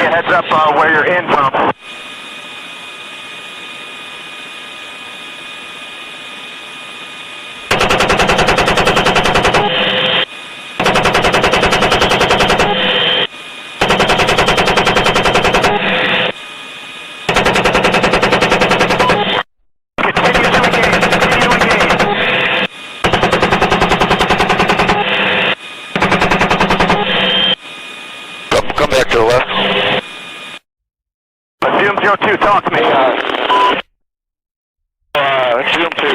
a heads up where you're in from. Come back to the left. Zoom 02, talk to me. Zoom 2.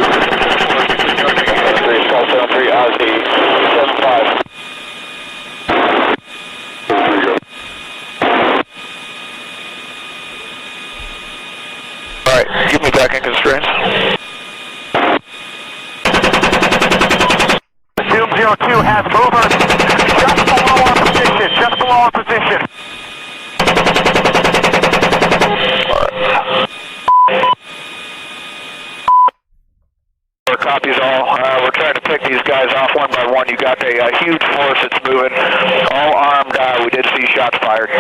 3 Ozzy 75. Alright, give me back in constraints. Zoom 02 has movers just below our position, just below our position. Copies all. We're trying to pick these guys off one by one. You got a huge force that's moving, all armed. We did see shots fired.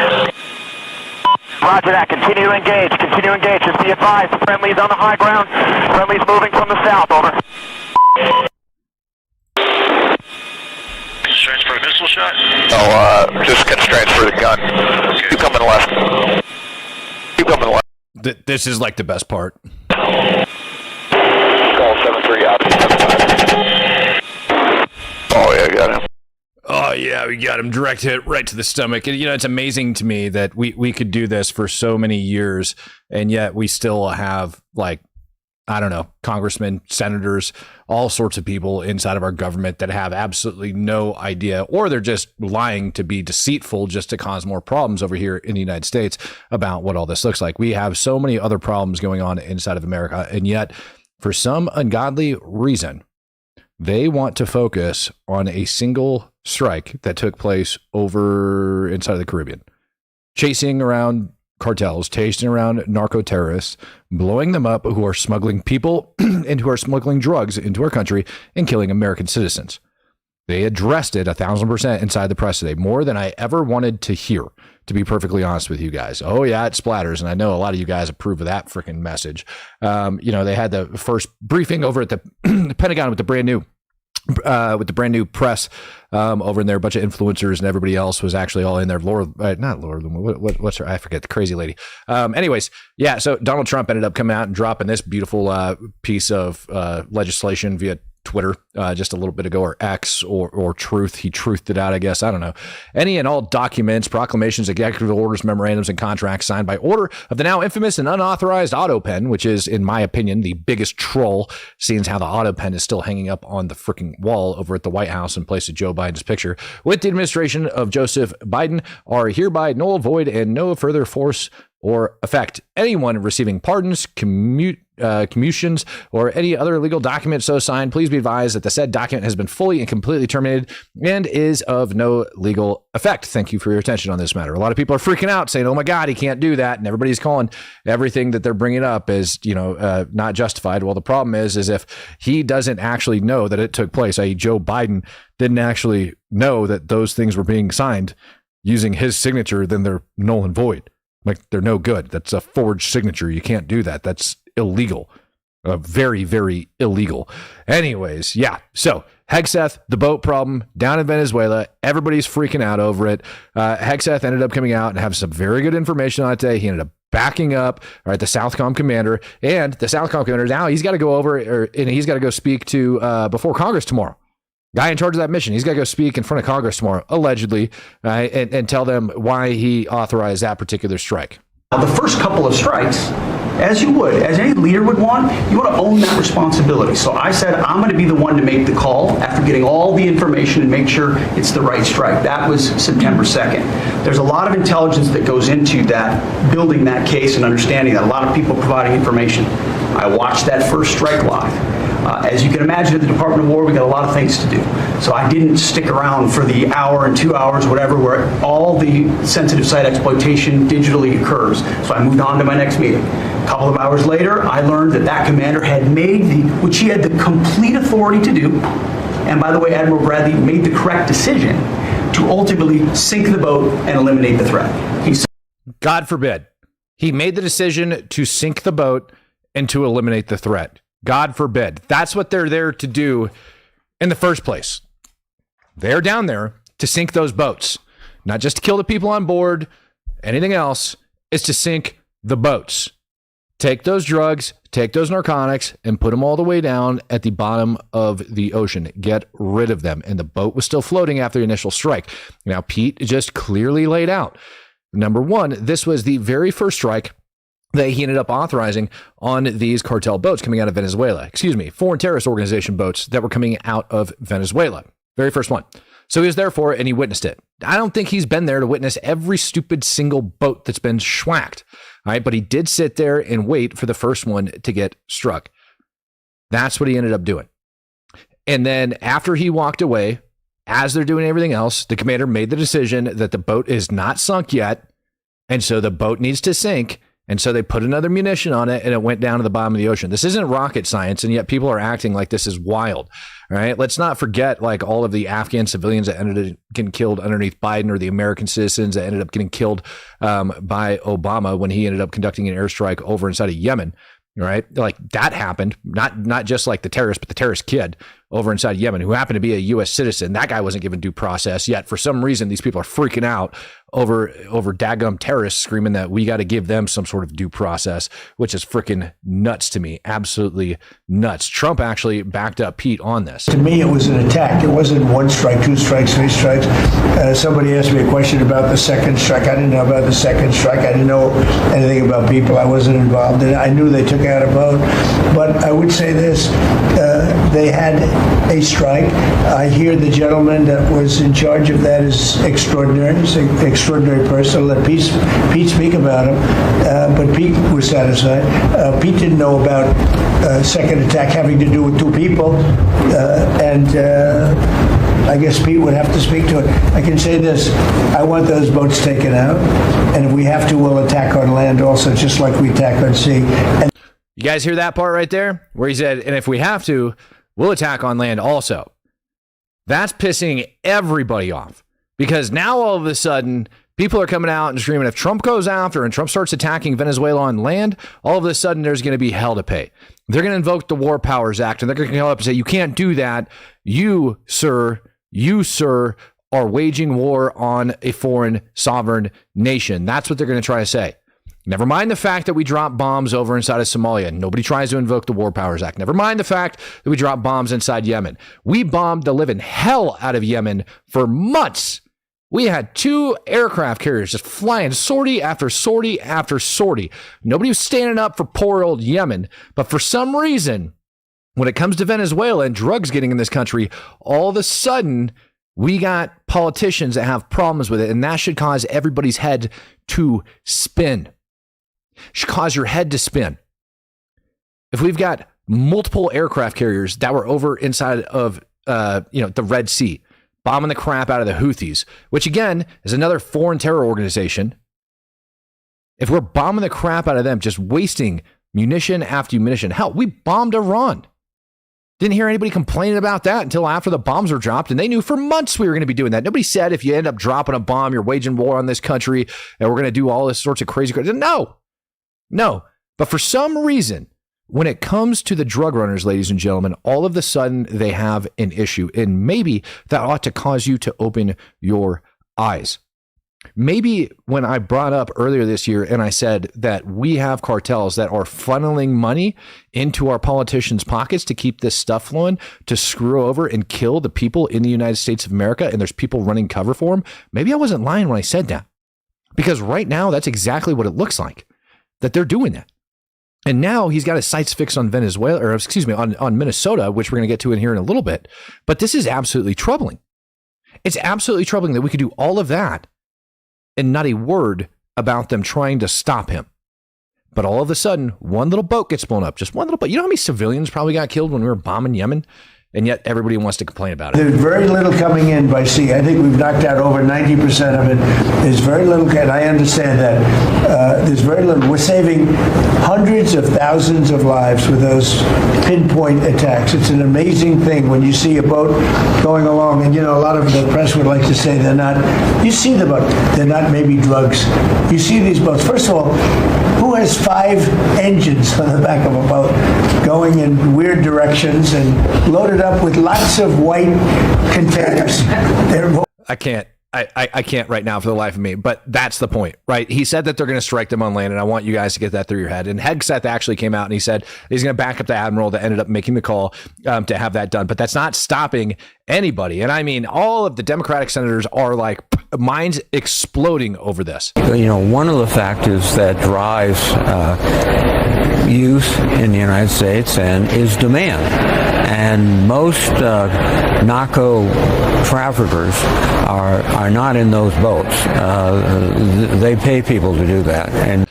Roger that. Continue to engage. Continue to engage. Just be advised. Friendly's on the high ground. Friendly's moving from the south. Over. Constraints for a missile shot? Oh, just constraints for the gun. Okay. Keep coming left. Keep coming left. This is like the best part. Call 73 out. Oh yeah, got him. Oh yeah, we got him. Direct hit right to the stomach. And it's amazing to me that we could do this for so many years, and yet we still have, like, I don't know, congressmen, senators, all sorts of people inside of our government that have absolutely no idea, or they're just lying to be deceitful just to cause more problems over here in the United States about what all this looks like. We have so many other problems going on inside of America, and yet for some ungodly reason, they want to focus on a single strike that took place over inside of the Caribbean, chasing around cartels, chasing around narco-terrorists, blowing them up who are smuggling people and who are smuggling drugs into our country and killing American citizens. They addressed it 1,000% inside the press today, more than I ever wanted to hear, to be perfectly honest with you guys. Oh yeah, it splatters, and I know a lot of you guys approve of that freaking message. They had the first briefing over at the Pentagon with the brand new press over in there. A bunch of influencers and everybody else was actually all in there. What's her? I forget, the crazy lady. Anyways, yeah. So Donald Trump ended up coming out and dropping this beautiful piece of legislation via Twitter just a little bit ago, or X, or Truth. He truthed it out, I guess. I don't know. Any and all documents, proclamations, executive orders, memorandums, and contracts signed by order of the now infamous and unauthorized AutoPen, which is, in my opinion, the biggest troll, seeing how the AutoPen is still hanging up on the freaking wall over at the White House in place of Joe Biden's picture, with the administration of Joseph Biden, are hereby null, void, and no further force or effect. Anyone receiving pardons, commutions, or any other legal document so signed, please be advised that the said document has been fully and completely terminated and is of no legal effect. Thank you for your attention on this matter. A lot of people are freaking out, saying, "Oh my God, he can't do that," and everybody's calling everything that they're bringing up as not justified. Well, the problem is if he doesn't actually know that it took place, i.e., Joe Biden didn't actually know that those things were being signed using his signature, then they're null and void. Like, they're no good. That's a forged signature. You can't do that. That's illegal. Very, very illegal. Anyways, yeah. So Hegseth, the boat problem down in Venezuela, everybody's freaking out over it. Hegseth ended up coming out and having some very good information on it today. He ended up backing up, all right, the Southcom commander, and the Southcom commander, now he's got to go over, and he's got to go speak to before Congress tomorrow. Guy in charge of that mission, he's got to go speak in front of Congress tomorrow, allegedly, and tell them why he authorized that particular strike. The first couple of strikes, as any leader would want, you want to own that responsibility. So I said, I'm going to be the one to make the call after getting all the information and make sure it's the right strike. That was September 2nd. There's a lot of intelligence that goes into that, building that case and understanding that. A lot of people providing information. I watched that first strike live. As you can imagine, at the Department of War, we got a lot of things to do. So I didn't stick around for the hour and 2 hours, whatever, where all the sensitive site exploitation digitally occurs. So I moved on to my next meeting. A couple of hours later, I learned that commander had made which he had the complete authority to do. And by the way, Admiral Bradley made the correct decision to ultimately sink the boat and eliminate the threat. God forbid. He made the decision to sink the boat and to eliminate the threat. God forbid. That's what they're there to do in the first place. They're down there to sink those boats, not just to kill the people on board. Anything else is to sink the boats. Take those drugs, take those narcotics, and put them all the way down at the bottom of the ocean. Get rid of them. And the boat was still floating after the initial strike. Now, Pete just clearly laid out. Number one, this was the very first strike that he ended up authorizing on these cartel boats coming out of Venezuela. Foreign terrorist organization boats that were coming out of Venezuela. Very first one. So he was there for it and he witnessed it. I don't think he's been there to witness every stupid single boat that's been schwacked. All right, but he did sit there and wait for the first one to get struck. That's what he ended up doing. And then after he walked away, as they're doing everything else, the commander made the decision that the boat is not sunk yet. And so the boat needs to sink. And so they put another munition on it and it went down to the bottom of the ocean. This isn't rocket science, and yet people are acting like this is wild. All right. Let's not forget like all of the Afghan civilians that ended up getting killed underneath Biden, or the American citizens that ended up getting killed by Obama when he ended up conducting an airstrike over inside of Yemen. All right. Like that happened, not just like the terrorist, but the terrorist kid over inside Yemen who happened to be a U.S. citizen. That guy wasn't given due process, yet for some reason these people are freaking out over daggum terrorists, screaming that we got to give them some sort of due process, which is freaking nuts to me. Absolutely nuts. Trump actually backed up Pete on this. To me, it was an attack. It wasn't one strike, two strikes, three strikes. Somebody asked me a question about the second strike. I didn't know about the second strike. I didn't know anything about people. I wasn't involved in it. I knew they took out a boat. But I would say this, they had a strike. I hear the gentleman that was in charge of that is extraordinary. He's an extraordinary person. I'll let Pete speak about him. But Pete was satisfied. Pete didn't know about second attack having to do with two people. I guess Pete would have to speak to it. I can say this. I want those boats taken out. And if we have to, we'll attack on land also, just like we attack on sea. You guys hear that part right there? Where he said, and if we have to, we'll attack on land also. That's pissing everybody off. Because now all of a sudden, people are coming out and screaming, if Trump goes after and Trump starts attacking Venezuela on land, all of a sudden there's going to be hell to pay. They're going to invoke the War Powers Act, and they're going to come up and say, you can't do that. You, sir, are waging war on a foreign sovereign nation. That's what they're going to try to say. Never mind the fact that we drop bombs over inside of Somalia. Nobody tries to invoke the War Powers Act. Never mind the fact that we drop bombs inside Yemen. We bombed the living hell out of Yemen for months. We had 2 aircraft carriers just flying sortie after sortie after sortie. Nobody was standing up for poor old Yemen. But for some reason, when it comes to Venezuela and drugs getting in this country, all of a sudden, we got politicians that have problems with it. And that should cause everybody's head to spin. Should cause your head to spin. If we've got multiple aircraft carriers that were over inside of the Red Sea, bombing the crap out of the Houthis, which again is another foreign terror organization. If we're bombing the crap out of them, just wasting munition after munition. Hell, we bombed Iran. Didn't hear anybody complaining about that until after the bombs were dropped, and they knew for months we were going to be doing that. Nobody said if you end up dropping a bomb, you're waging war on this country, and we're going to do all this sorts of crazy. No. But for some reason, when it comes to the drug runners, ladies and gentlemen, all of a sudden they have an issue, and maybe that ought to cause you to open your eyes. Maybe when I brought up earlier this year and I said that we have cartels that are funneling money into our politicians' pockets to keep this stuff flowing, to screw over and kill the people in the United States of America, and there's people running cover for them, maybe I wasn't lying when I said that. Because right now, that's exactly what it looks like, that they're doing that. And now he's got his sights fixed on Venezuela, or excuse me, on Minnesota, which we're going to get to in here in a little bit. But this is absolutely troubling. It's absolutely troubling that we could do all of that and not a word about them trying to stop him. But all of a sudden, one little boat gets blown up. Just one little boat. You know how many civilians probably got killed when we were bombing Yemen? And yet everybody wants to complain about it. There's very little coming in by sea. I think we've knocked out over 90% of it. There's very little, and I understand that. There's very little. We're saving hundreds of thousands of lives with those pinpoint attacks. It's an amazing thing when you see a boat going along, and a lot of the press would like to say they're not. You see the boat. They're not maybe drugs. You see these boats. First of all, who has 5 engines on the back of a boat going in weird directions and loaded up with lots of white containers? I can't. I can't right now for the life of me, but that's the point, right? He said that they're going to strike them on land, and I want you guys to get that through your head. And Hegseth actually came out and he said he's going to back up the admiral that ended up making the call to have that done. But that's not stopping anybody. And I mean, all of the Democratic senators are like minds exploding over this. One of the factors that drives youth in the United States is demand. And most narco traffickers are not in those boats. They pay people to do that. And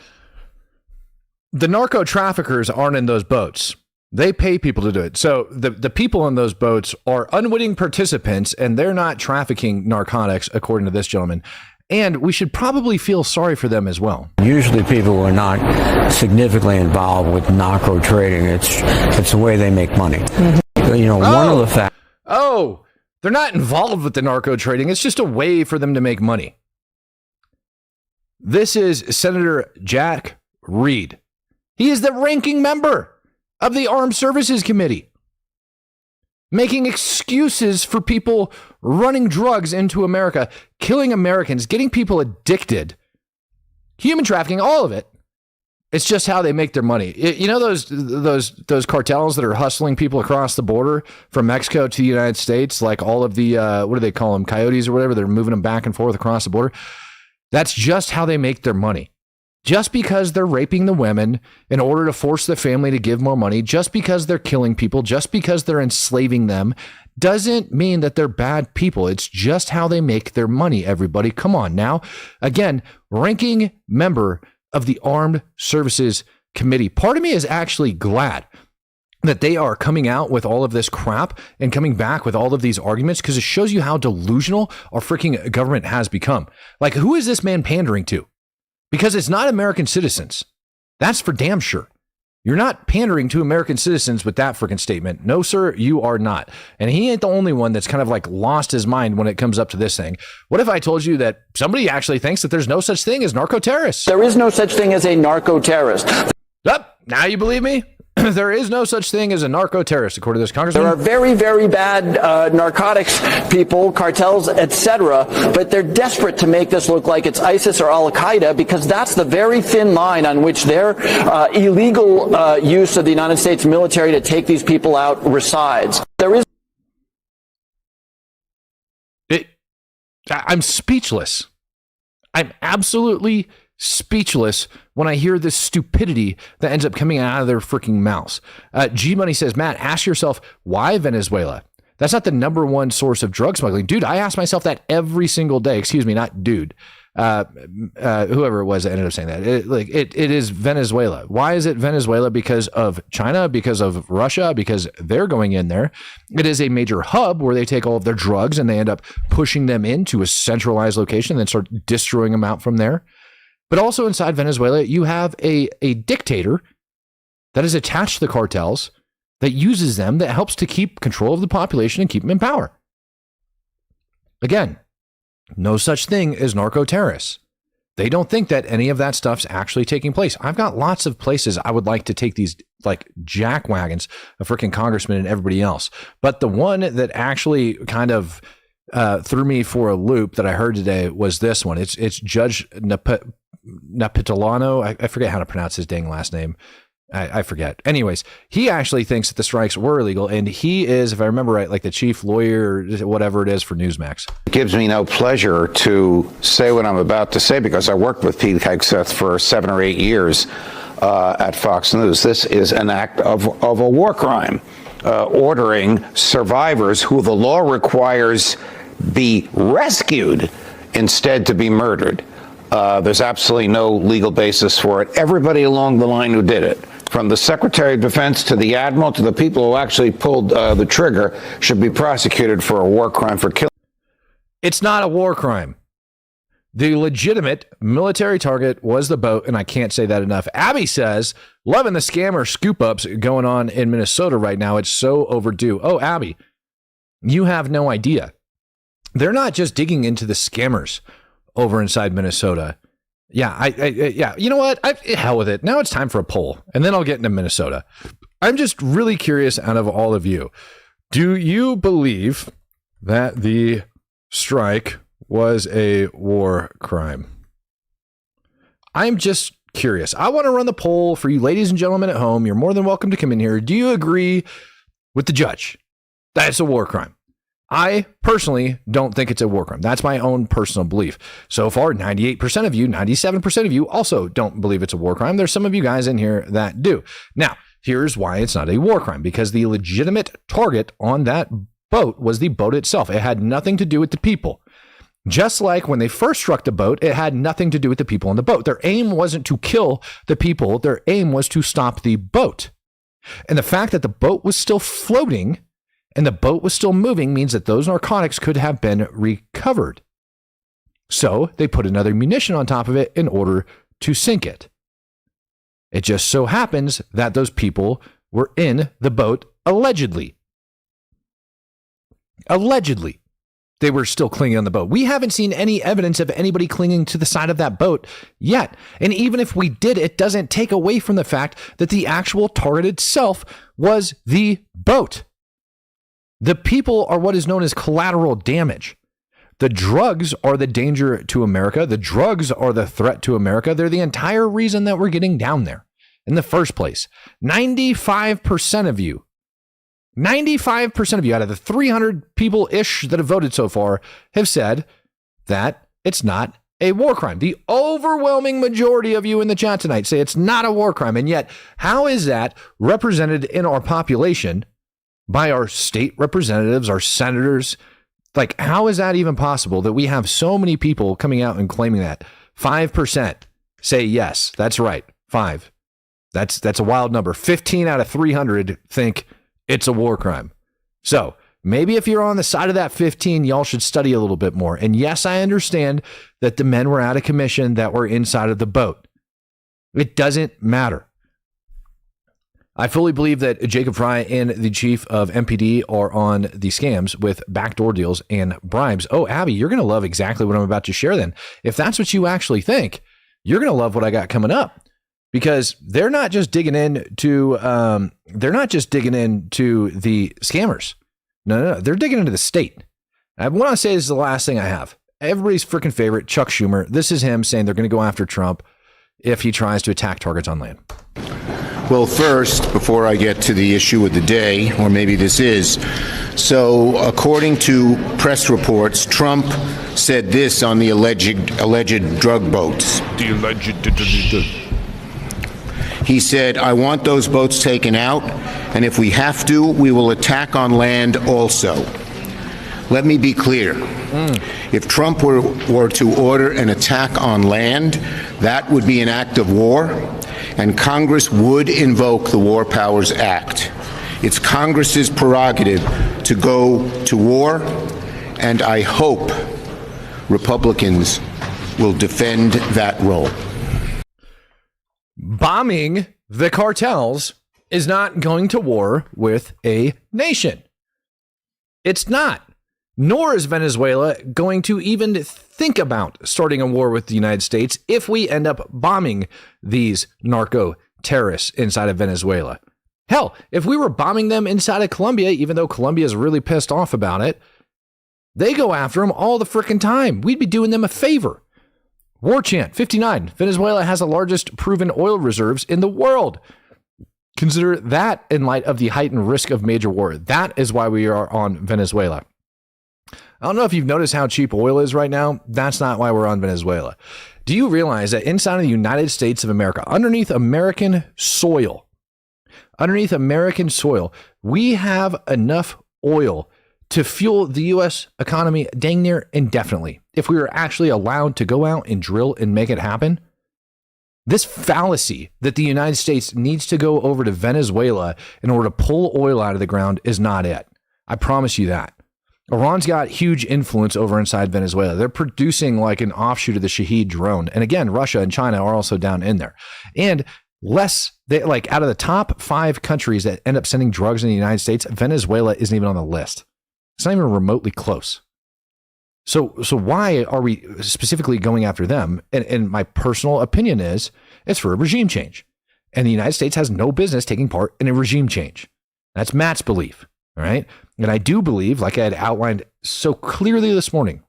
the narco traffickers aren't in those boats. They pay people to do it. So the people in those boats are unwitting participants, and they're not trafficking narcotics, according to this gentleman. And we should probably feel sorry for them as well. Usually people are not significantly involved with narco trading. It's the way they make money. One of the facts. Oh, they're not involved with the narco trading. It's just a way for them to make money. This is Senator Jack Reed. He is the ranking member of the Armed Services Committee, making excuses for people running drugs into America, killing Americans, getting people addicted, human trafficking, all of it. It's just how they make their money. Those cartels that are hustling people across the border from Mexico to the United States, like all of the, what do they call them, coyotes or whatever, they're moving them back and forth across the border. That's just how they make their money. Just because they're raping the women in order to force the family to give more money, just because they're killing people, just because they're enslaving them, doesn't mean that they're bad people. It's just how they make their money, everybody. Come on now. Again, ranking member of the Armed Services Committee. Part of me is actually glad that they are coming out with all of this crap and coming back with all of these arguments, because it shows you how delusional our freaking government has become. Like, who is this man pandering to? Because it's not American citizens. That's for damn sure. You're not pandering to American citizens with that freaking statement. No, sir, you are not. And he ain't the only one that's kind of like lost his mind when it comes up to this thing. What if I told you that somebody actually thinks that there's no such thing as narco-terrorists? There is no such thing as a narco-terrorist. Now you believe me? There is no such thing as a narco-terrorist, according to this congressman. There are very, very bad narcotics people, cartels, etc., but they're desperate to make this look like it's ISIS or Al-Qaeda, because that's the very thin line on which their illegal use of the United States military to take these people out resides. I'm speechless. I'm absolutely speechless when I hear this stupidity that ends up coming out of their freaking mouths. G Money says, Matt, ask yourself, why Venezuela? That's not the number one source of drug smuggling. Dude, I ask myself that every single day. Excuse me, not dude. Whoever it was that ended up saying that. It is Venezuela. Why is it Venezuela? Because of China, because of Russia, because they're going in there. It is a major hub where they take all of their drugs and they end up pushing them into a centralized location and then start destroying them out from there. But also inside Venezuela, you have a dictator that is attached to the cartels, that uses them, that helps to keep control of the population and keep them in power. Again, no such thing as narco-terrorists. They don't think that any of that stuff's actually taking place. I've got lots of places I would like to take these like jackwagons of freaking congressmen and everybody else. But the one that actually kind of threw me for a loop that I heard today was this one. It's Judge Napitolano. I forget how to pronounce his dang last name. I forget. Anyways, he actually thinks that the strikes were illegal, and he is, if I remember right, like the chief lawyer or whatever it is for Newsmax. It gives me no pleasure to say what I'm about to say because I worked with Pete Hegseth for 7 or 8 years at Fox News. This is an act of a war crime, ordering survivors who the law requires be rescued instead to be murdered. There's absolutely no legal basis for it. Everybody along the line who did it, from the Secretary of Defense to the Admiral to the people who actually pulled the trigger, should be prosecuted for a war crime for killing. It's not a war crime. The legitimate military target was the boat, and I can't say that enough. Abby says, loving the scammer scoop-ups going on in Minnesota right now. It's so overdue. Oh, Abby, you have no idea. They're not just digging into the scammers over inside Minnesota. Yeah, yeah. You know what? Hell with it. Now it's time for a poll, and then I'll get into Minnesota. I'm just really curious out of all of you. Do you believe that the strike was a war crime? I'm just curious. I want to run the poll for you ladies and gentlemen at home. You're more than welcome to come in here. Do you agree with the judge that it's a war crime? I personally don't think it's a war crime. That's my own personal belief. So far, 98% of you, 97% of you also don't believe it's a war crime. There's some of you guys in here that do. Now, here's why it's not a war crime. Because the legitimate target on that boat was the boat itself. It had nothing to do with the people. Just like when they first struck the boat, it had nothing to do with the people on the boat. Their aim wasn't to kill the people. Their aim was to stop the boat. And the fact that the boat was still floating and the boat was still moving means that those narcotics could have been recovered. So they put another munition on top of it in order to sink it. It just so happens that those people were in the boat allegedly. Allegedly. They were still clinging on the boat. We haven't seen any evidence of anybody clinging to the side of that boat yet. And even if we did, it doesn't take away from the fact that the actual target itself was the boat. The people are what is known as collateral damage. The drugs are the danger to America. The drugs are the threat to America. They're the entire reason that we're getting down there in the first place. 95% of you, 95% of you out of the 300 people-ish that have voted so far have said that it's not a war crime. The overwhelming majority of you in the chat tonight say it's not a war crime. And yet, how is that represented in our population by our state representatives, our senators? Like, how is that even possible that we have so many people coming out and claiming that? 5% say yes, that's right, 5. That's a wild number. 15 out of 300 think it's a war crime. So maybe if you're on the side of that 15, y'all should study a little bit more. And yes, I understand that the men were out of commission that were inside of the boat. It doesn't matter. I fully believe that Jacob Fry and the chief of MPD are on the scams with backdoor deals and bribes. Oh, Abby, you're going to love exactly what I'm about to share then. If that's what you actually think, you're going to love what I got coming up. Because they're not just digging into the scammers. No, they're digging into the state. I want to say this is the last thing I have. Everybody's freaking favorite, Chuck Schumer. This is him saying they're going to go after Trump if he tries to attack targets on land. Well, first, before I get to the issue of the day, or maybe this is, so according to press reports, Trump said this on the alleged drug boats. He said, I want those boats taken out, and if we have to, we will attack on land also. Let me be clear. If Trump were to order an attack on land, that would be an act of war, and Congress would invoke the War Powers Act. It's Congress's prerogative to go to war, and I hope Republicans will defend that role. Bombing the cartels is not going to war with a nation. It's not. Nor is Venezuela going to even think about starting a war with the United States if we end up bombing these narco terrorists inside of Venezuela. Hell, if we were bombing them inside of Colombia, even though Colombia is really pissed off about it, they go after them all the frickin' time. We'd be doing them a favor. War chant 59. Venezuela has the largest proven oil reserves in the world. Consider that in light of the heightened risk of major war. That is why we are on Venezuela. I don't know if you've noticed how cheap oil is right now. That's not why we're on Venezuela. Do you realize that inside of the United States of America, underneath American soil, we have enough oil to fuel the U.S. economy dang near indefinitely if we were actually allowed to go out and drill and make it happen? This fallacy that the United States needs to go over to Venezuela in order to pull oil out of the ground is not it. I promise you that. Iran's got huge influence over inside Venezuela. They're producing like an offshoot of the Shahed drone. And again, Russia and China are also down in there. And like out of the top 5 countries that end up sending drugs in the United States, Venezuela isn't even on the list. It's not even remotely close. So why are we specifically going after them? And my personal opinion is it's for a regime change. And the United States has no business taking part in a regime change. That's Matt's belief. All right. And I do believe, like I had outlined so clearly this morning,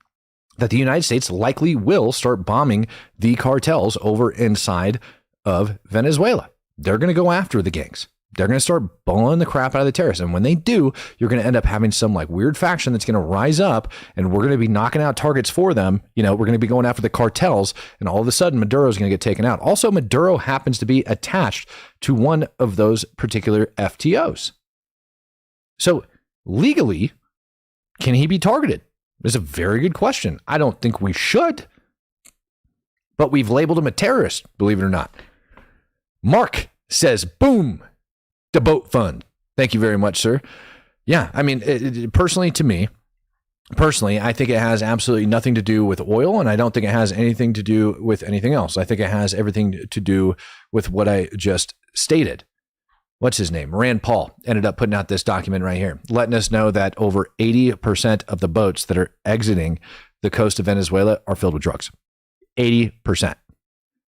that the United States likely will start bombing the cartels over inside of Venezuela. They're going to go after the gangs. They're going to start blowing the crap out of the terrorists. And when they do, you're going to end up having some like weird faction that's going to rise up, and we're going to be knocking out targets for them. You know, we're going to be going after the cartels, and all of a sudden Maduro is going to get taken out. Also, Maduro happens to be attached to one of those particular FTOs. So legally, can he be targeted? It's a very good question. I don't think we should, but we've labeled him a terrorist, believe it or not. Mark says, boom, the boat fund. Thank you very much, sir. Yeah, I mean, personally, I think it has absolutely nothing to do with oil, and I don't think it has anything to do with anything else. I think it has everything to do with what I just stated. What's his name? Rand Paul ended up putting out this document right here, letting us know that over 80% of the boats that are exiting the coast of Venezuela are filled with drugs. 80%.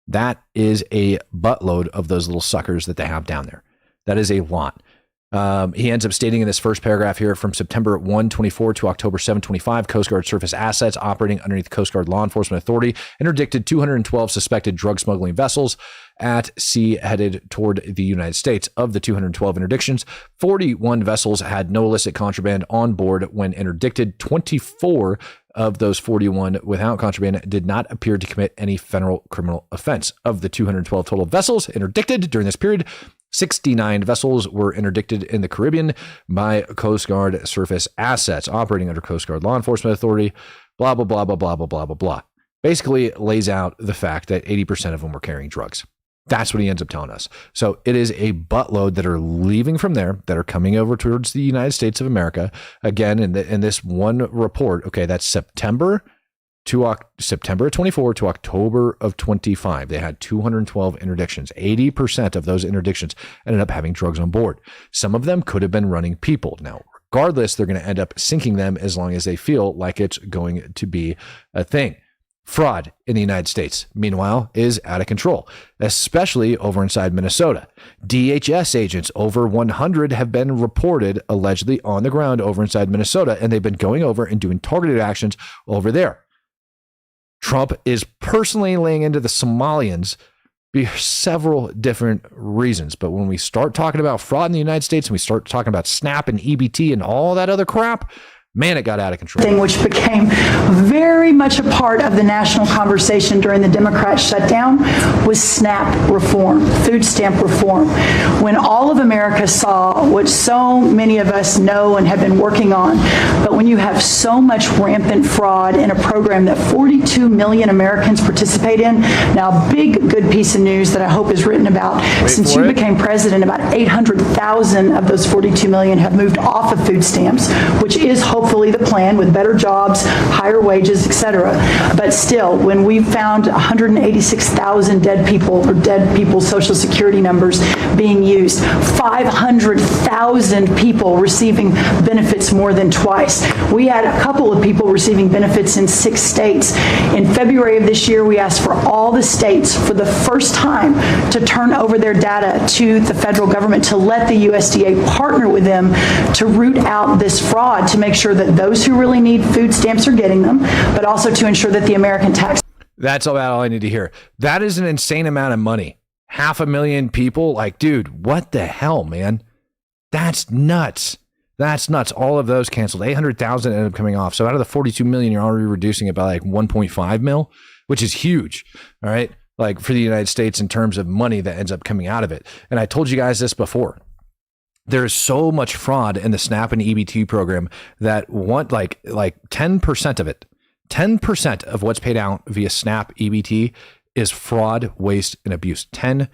That is a buttload of those little suckers that they have down there. That is a lot. He ends up stating in this first paragraph here, from September 1-24 to October 7-25, Coast Guard surface assets operating underneath the Coast Guard Law Enforcement Authority interdicted 212 suspected drug smuggling vessels at sea headed toward the United States. Of the 212 interdictions, 41 vessels had no illicit contraband on board when interdicted. 24 of those 41 without contraband did not appear to commit any federal criminal offense. Of the 212 total vessels interdicted during this period, 69 vessels were interdicted in the Caribbean by Coast Guard surface assets operating under Coast Guard Law Enforcement Authority, blah, blah, blah, blah, blah, blah, blah, blah, blah. Basically lays out the fact that 80% of them were carrying drugs. That's what he ends up telling us. So it is a buttload that are leaving from there, that are coming over towards the United States of America. Again, in this one report, okay, that's September 24 to October of 25. They had 212 interdictions. 80% of those interdictions ended up having drugs on board. Some of them could have been running people. Now, regardless, they're going to end up sinking them as long as they feel like it's going to be a thing. Fraud in the United States, meanwhile, is out of control, especially over inside Minnesota. DHS agents, over 100, have been reported allegedly on the ground over inside Minnesota, and they've been going over and doing targeted actions over there. Trump is personally laying into the Somalians for several different reasons. But when we start talking about fraud in the United States and we start talking about SNAP and EBT and all that other crap, man, it got out of control. Thing which became very much a part of the national conversation during the Democrat shutdown was SNAP reform, food stamp reform. When all of America saw what so many of us know and have been working on, but when you have so much rampant fraud in a program that 42 million Americans participate in, now big good piece of news that I hope is written about. Since you became president, about 800,000 of those 42 million have moved off of food stamps, which is hopefully the plan, with better jobs, higher wages, etc. But still, when we found 186,000 dead people's Social Security numbers being used, 500,000 people receiving benefits more than twice. We had a couple of people receiving benefits in 6 states. In February of this year, we asked for all the states for the first time to turn over their data to the federal government, to let the USDA partner with them to root out this fraud, to make sure that those who really need food stamps are getting them, but also to ensure that the American tax. That's about all I need to hear. That is an insane amount of money. 500,000 people. Like, dude, what the hell, man? That's nuts. That's nuts. All of those canceled. 800,000 ended up coming off. So out of the 42 million, you're already reducing it by like 1.5 mil, which is huge. All right. Like for the United States in terms of money that ends up coming out of it. And I told you guys this before. There's so much fraud in the SNAP and EBT program that like 10% of it, 10% of what's paid out via SNAP EBT is fraud, waste, and abuse. 10%.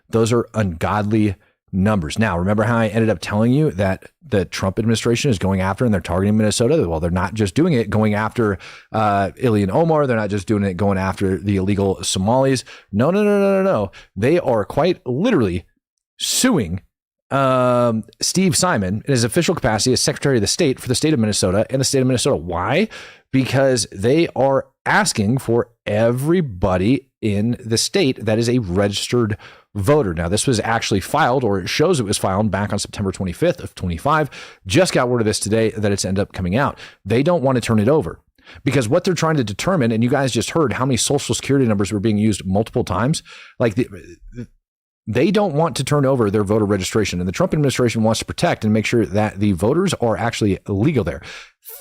Those are ungodly numbers. Now, remember how I ended up telling you that the Trump administration is going after and they're targeting Minnesota? Well, they're not just doing it going after Ilhan Omar. They're not just doing it going after the illegal Somalis. No. They are quite literally suing Steve Simon in his official capacity as Secretary of the State for the state of Minnesota and the state of Minnesota. Why? Because they are asking for everybody in the state that is a registered voter. Now, this was actually filed, or it shows it was filed back on September 25th of 25. Just got word of this today that it's ended up coming out. They don't want to turn it over because what they're trying to determine, and you guys just heard how many social security numbers were being used multiple times. They don't want to turn over their voter registration, and the Trump administration wants to protect and make sure that the voters are actually legal there.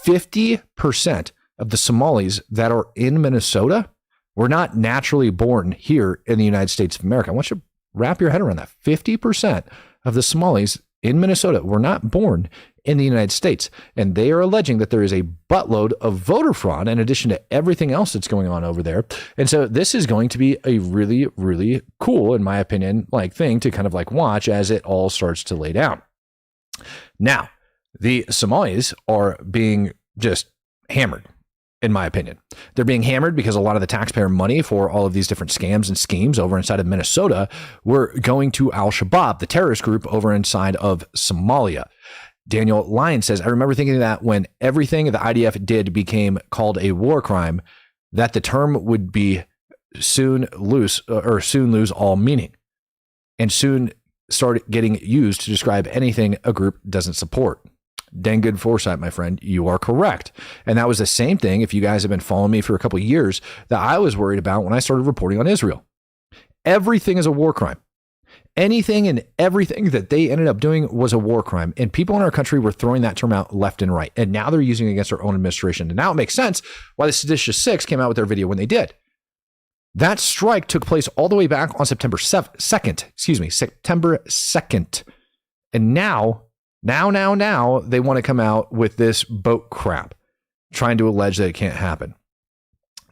50% of the Somalis that are in Minnesota were not naturally born here in the United States of America. I want you to wrap your head around that. 50% of the Somalis in Minnesota were not born in the United States. And they are alleging that there is a buttload of voter fraud in addition to everything else that's going on over there. And so this is going to be a really, really cool, in my opinion, thing to kind of watch as it all starts to lay down. Now, the Somalis are being just hammered. In my opinion, they're being hammered because a lot of the taxpayer money for all of these different scams and schemes over inside of Minnesota were going to Al-Shabaab, the terrorist group over inside of Somalia. Daniel Lyon says, I remember thinking that when everything the IDF did became called a war crime, that the term would be soon lose all meaning and soon start getting used to describe anything a group doesn't support. Dang good foresight, my friend. You are correct. And that was the same thing, if you guys have been following me for a couple of years, that I was worried about when I started reporting on Israel. Everything is a war crime. Anything and everything that they ended up doing was a war crime. And people in our country were throwing that term out left and right. And now they're using it against their own administration. And now it makes sense why the Seditious Six came out with their video when they did. That strike took place all the way back on September 2nd. And now they want to come out with this boat crap, trying to allege that it can't happen.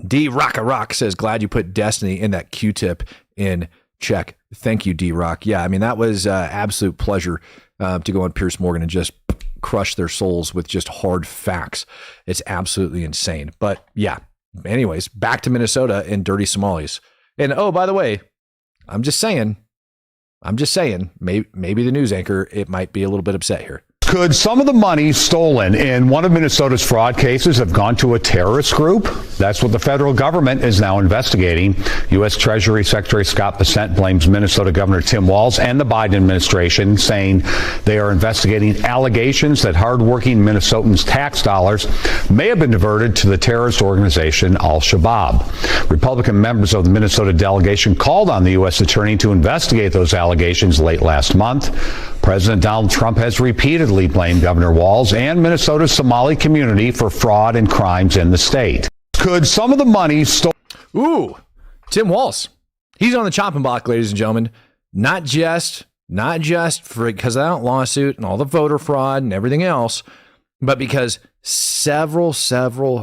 D Rock says, glad you put Destiny in that Q-tip in check. Thank you, D Rock. Yeah, I mean, that was absolute pleasure to go on Piers Morgan and just crush their souls with just hard facts. It's absolutely insane. But yeah, anyways, back to Minnesota and dirty Somalis. And oh, by the way, I'm just saying, maybe the news anchor, it might be a little bit upset here. Could some of the money stolen in one of Minnesota's fraud cases have gone to a terrorist group? That's what the federal government is now investigating. U.S. Treasury Secretary Scott Bessent blames Minnesota Governor Tim Walz and the Biden administration, saying they are investigating allegations that hardworking Minnesotans' tax dollars may have been diverted to the terrorist organization Al-Shabaab. Republican members of the Minnesota delegation called on the U.S. attorney to investigate those allegations late last month. President Donald Trump has repeatedly blamed Governor Walz and Minnesota's Somali community for fraud and crimes in the state. Could some of the money stolen? Ooh, Tim Walz. He's on the chopping block, ladies and gentlemen. Not just for because of that lawsuit and all the voter fraud and everything else, but because several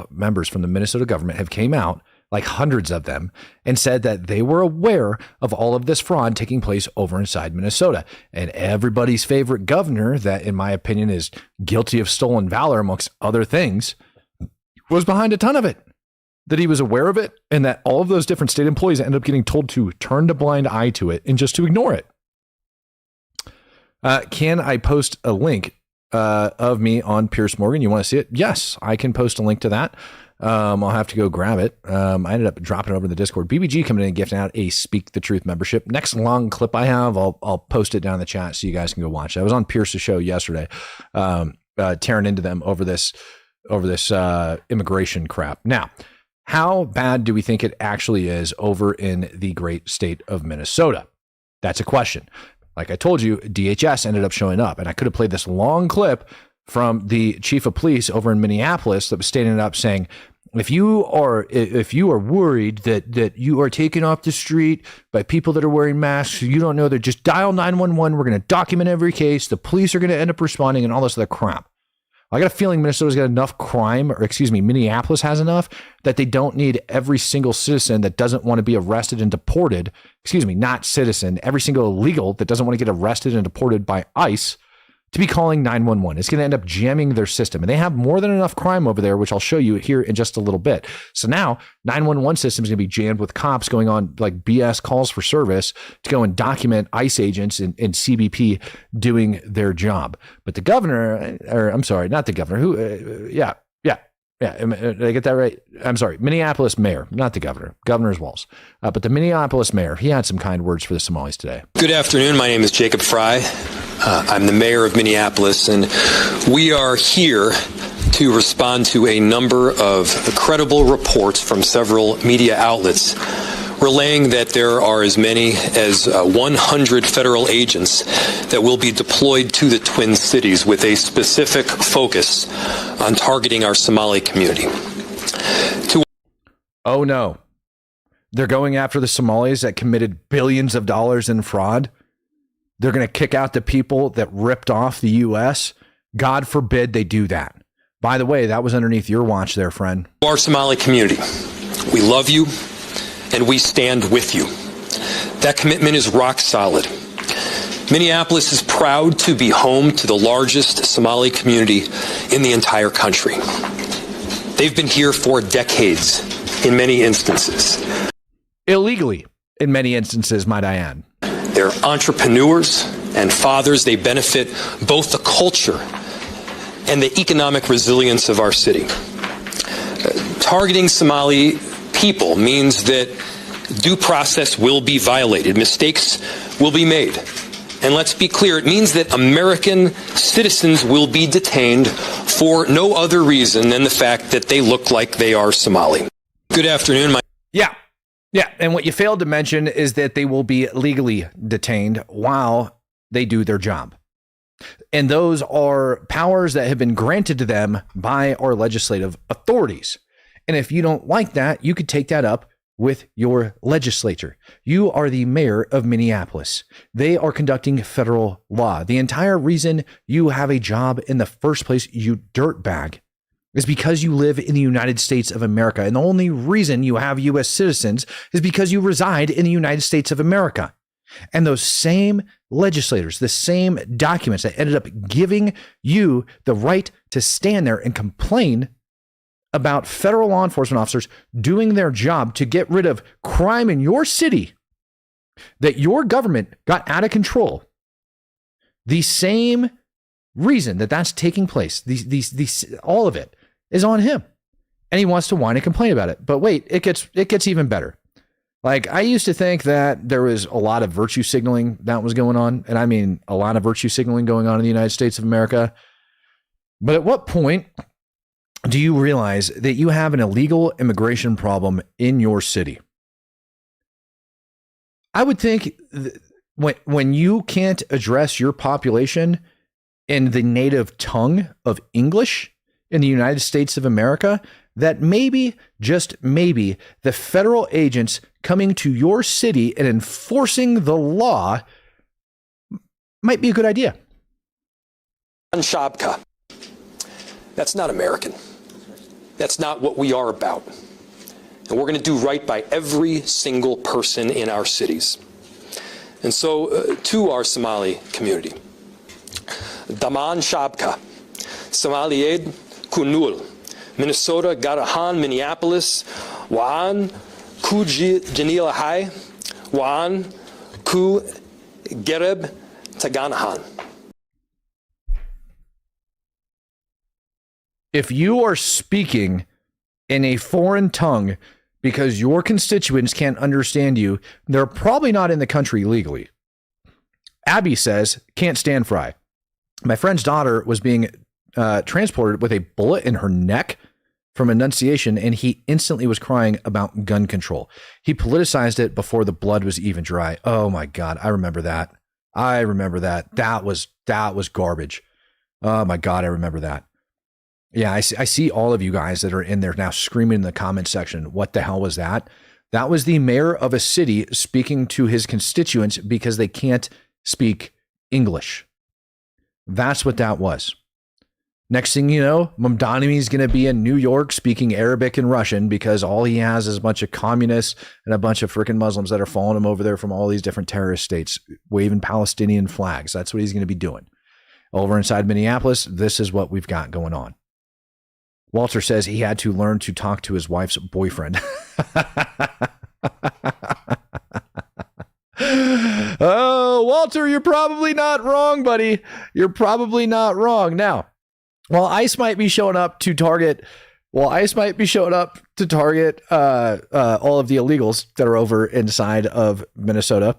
members from the Minnesota government have came out, like hundreds of them, and said that they were aware of all of this fraud taking place over inside Minnesota. And everybody's favorite governor, that in my opinion is guilty of stolen valor amongst other things, was behind a ton of it. That he was aware of it, and that all of those different state employees ended up getting told to turn a blind eye to it and just to ignore it. Can I post a link of me on Piers Morgan? You want to see it? Yes, I can post a link to that. I'll have to go grab it. I ended up dropping it over in the Discord. BBG coming in and gifting out a Speak the Truth membership. Next long clip I have, I'll post it down in the chat so you guys can go watch it. I was on Pierce's show yesterday, tearing into them over this immigration crap. Now, how bad do we think it actually is over in the great state of Minnesota? That's a question. Like I told you, DHS ended up showing up, and I could have played this long clip from the chief of police over in Minneapolis that was standing up saying, if you are worried that you are taken off the street by people that are wearing masks, you don't know, that just dial 911. We're going to document every case. The police are going to end up responding and all this other crap. I got a feeling Minnesota's got enough crime, or excuse me, Minneapolis has enough that they don't need every single citizen that doesn't want to be arrested and deported. Excuse me, not citizen, every single illegal that doesn't want to get arrested and deported by ICE to be calling 911. It's going to end up jamming their system. And they have more than enough crime over there, which I'll show you here in just a little bit. So now 911 system is going to be jammed with cops going on like BS calls for service to go and document ICE agents and CBP doing their job. But the governor, or I'm sorry, not the governor, yeah. Did I get that right? I'm sorry. Minneapolis mayor, not the governor. Governor's Walls. But the Minneapolis mayor, he had some kind words for the Somalis today. Good afternoon. My name is Jacob Fry. I'm the mayor of Minneapolis, and we are here to respond to a number of credible reports from several media outlets relaying that there are as many as 100 federal agents that will be deployed to the Twin Cities with a specific focus on targeting our Somali community. Oh no, they're going after the Somalis that committed billions of dollars in fraud. They're going to kick out the people that ripped off the U.S. God forbid they do that. By the way, that was underneath your watch there, friend. Our Somali community, we love you and we stand with you. That commitment is rock solid. Minneapolis is proud to be home to the largest Somali community in the entire country. They've been here for decades in many instances. Illegally in many instances, might I add. They're entrepreneurs and fathers. They benefit both the culture and the economic resilience of our city. Targeting Somali people means that due process will be violated. Mistakes will be made. And let's be clear, it means that American citizens will be detained for no other reason than the fact that they look like they are Somali. Good afternoon. Yeah, and what you failed to mention is that they will be legally detained while they do their job. And those are powers that have been granted to them by our legislative authorities. And if you don't like that, you could take that up with your legislature. You are the mayor of Minneapolis. They are conducting federal law. The entire reason you have a job in the first place, you dirtbag, is because you live in the United States of America. And the only reason you have U.S. citizens is because you reside in the United States of America. And those same legislators, the same documents that ended up giving you the right to stand there and complain about federal law enforcement officers doing their job to get rid of crime in your city, that your government got out of control. The same reason that that's taking place, these all of it is on him. And he wants to whine and complain about it. But wait, it gets even better. Like, I used to think that there was a lot of virtue signaling that was going on. And I mean, a lot of virtue signaling going on in the United States of America. But at what point do you realize that you have an illegal immigration problem in your city? I would think when you can't address your population in the native tongue of English in the United States of America, that maybe, just maybe, the federal agents coming to your city and enforcing the law might be a good idea. Shabka. That's not American. That's not what we are about. And we're going to do right by every single person in our cities. And so to our Somali community, Daman Shabka, Somalied Kunul, Minnesota, Garahan, Minneapolis, Waan, Ku Janila Hai, Waan, Ku Gereb, Taganahan. If you are speaking in a foreign tongue because your constituents can't understand you, they're probably not in the country legally. Abby says, can't stand Fry. My friend's daughter was being transported with a bullet in her neck from enunciation, and he instantly was crying about gun control. He politicized it before the blood was even dry. Oh my God, I remember that. That was garbage. Oh my God, I remember that. Yeah, I see all of you guys that are in there now screaming in the comment section, what the hell was that? That was the mayor of a city speaking to his constituents because they can't speak English. That's what that was. Next thing you know, Mamdani's going to be in New York speaking Arabic and Russian because all he has is a bunch of communists and a bunch of freaking Muslims that are following him over there from all these different terrorist states, waving Palestinian flags. That's what he's going to be doing. Over inside Minneapolis, this is what we've got going on. Walter says he had to learn to talk to his wife's boyfriend. Oh, Walter, you're probably not wrong, buddy. You're probably not wrong. Now, while ICE might be showing up to target all of the illegals that are over inside of Minnesota,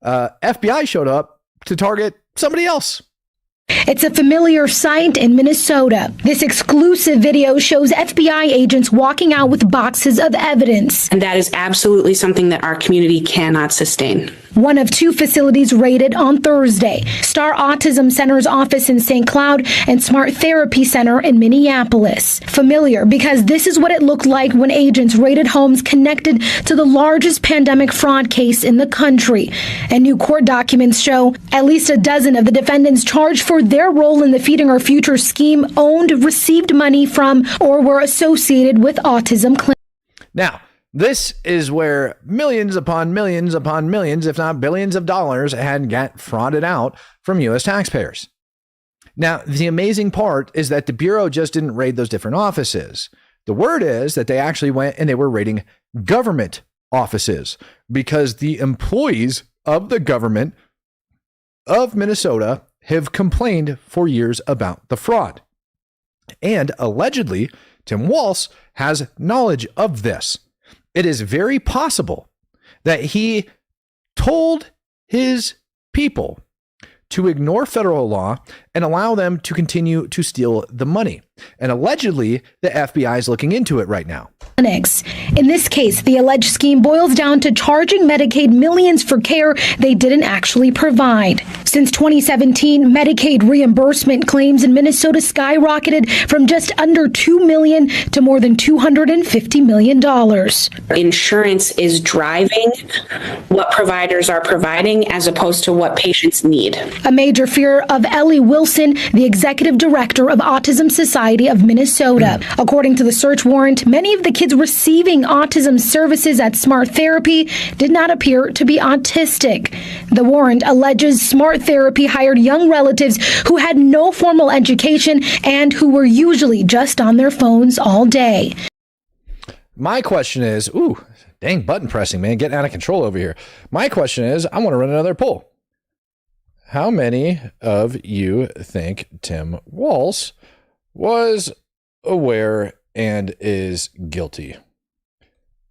FBI showed up to target somebody else. It's a familiar sight in Minnesota. This exclusive video shows FBI agents walking out with boxes of evidence. And that is absolutely something that our community cannot sustain. One of two facilities raided on Thursday: Star Autism Center's office in St. Cloud and Smart Therapy Center in Minneapolis. Familiar because this is what it looked like when agents raided homes connected to the largest pandemic fraud case in the country. And new court documents show at least a dozen of the defendants charged for their role in the Feeding Our Future scheme received money from, or were associated with autism clinics. Now, this is where millions upon millions upon millions, if not billions of dollars had got frauded out from U.S. taxpayers. Now, the amazing part is that the Bureau just didn't raid those different offices. The word is that they actually went and they were raiding government offices because the employees of the government of Minnesota have complained for years about the fraud. And allegedly, Tim Walz has knowledge of this. It is very possible that he told his people to ignore federal law and allow them to continue to steal the money. And allegedly, the FBI is looking into it right now. In this case, the alleged scheme boils down to charging Medicaid millions for care they didn't actually provide. Since 2017, Medicaid reimbursement claims in Minnesota skyrocketed from just under $2 million to more than $250 million. Insurance is driving what providers are providing as opposed to what patients need. A major fear of Ellie Wilson, the executive director of Autism Society of Minnesota. According to the search warrant, many of the kids receiving autism services at Smart Therapy did not appear to be autistic. The warrant alleges Smart Therapy hired young relatives who had no formal education and who were usually just on their phones all day. My question is, dang button pressing, man, getting out of control over here. My question is, I want to run another poll. How many of you think Tim Walz was aware and is guilty?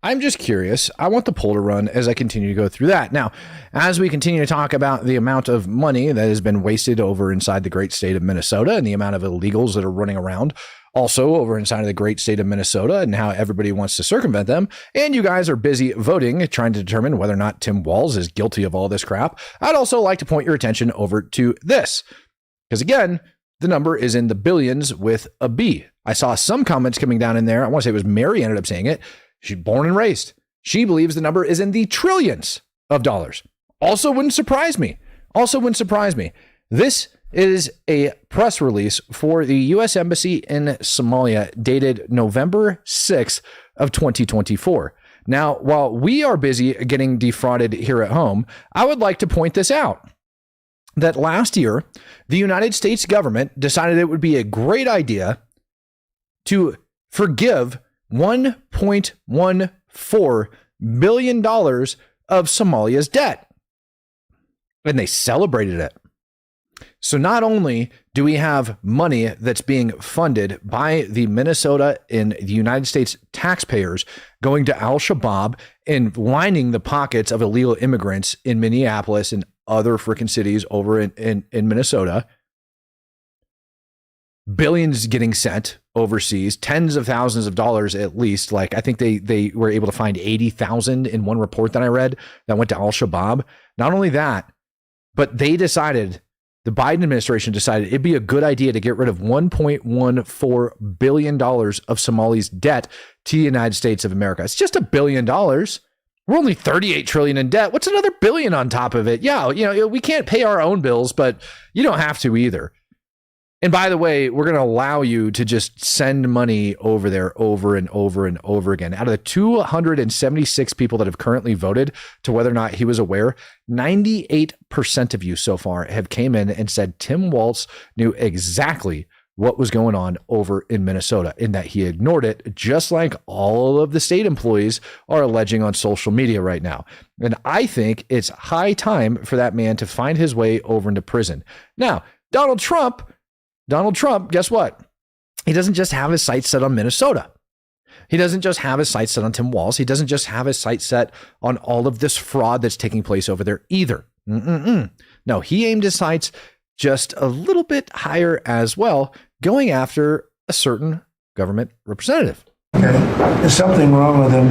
I'm just curious. I want the poll to run as I continue to go through that. Now, as we continue to talk about the amount of money that has been wasted over inside the great state of Minnesota and the amount of illegals that are running around also over inside of the great state of Minnesota and how everybody wants to circumvent them, and you guys are busy voting, trying to determine whether or not Tim Walz is guilty of all this crap, I'd also like to point your attention over to this. Because again, the number is in the billions with a B. I saw some comments coming down in there. I want to say it was Mary ended up saying it. She's born and raised. She believes the number is in the trillions of dollars. Also wouldn't surprise me. This is a press release for the U.S. Embassy in Somalia dated November 6th of 2024. Now, while we are busy getting defrauded here at home, I would like to point this out. That last year, the United States government decided it would be a great idea to forgive $1.14 billion of Somalia's debt. And they celebrated it. So not only do we have money that's being funded by the Minnesota and the United States taxpayers going to Al-Shabaab and lining the pockets of illegal immigrants in Minneapolis and other freaking cities over in Minnesota, billions getting sent overseas, tens of thousands of dollars at least. Like I think they were able to find 80,000 in one report that I read that went to Al-Shabaab. Not only that, but the Biden administration decided it'd be a good idea to get rid of $1.14 billion of Somali's debt to the United States of America. It's just $1 billion. We're only $38 trillion in debt. What's another billion on top of it? Yeah, we can't pay our own bills, but you don't have to either. And by the way, we're going to allow you to just send money over there over and over and over again. Out of the 276 people that have currently voted to whether or not he was aware, 98% of you so far have came in and said Tim Walz knew exactly what was going on over in Minnesota and that he ignored it, just like all of the state employees are alleging on social media right now. And I think it's high time for that man to find his way over into prison. Now, Donald Trump, guess what? He doesn't just have his sights set on Minnesota. He doesn't just have his sights set on Tim Walz. He doesn't just have his sights set on all of this fraud that's taking place over there either. No, he aimed his sights just a little bit higher as well, going after a certain government representative. Okay. There's something wrong with him.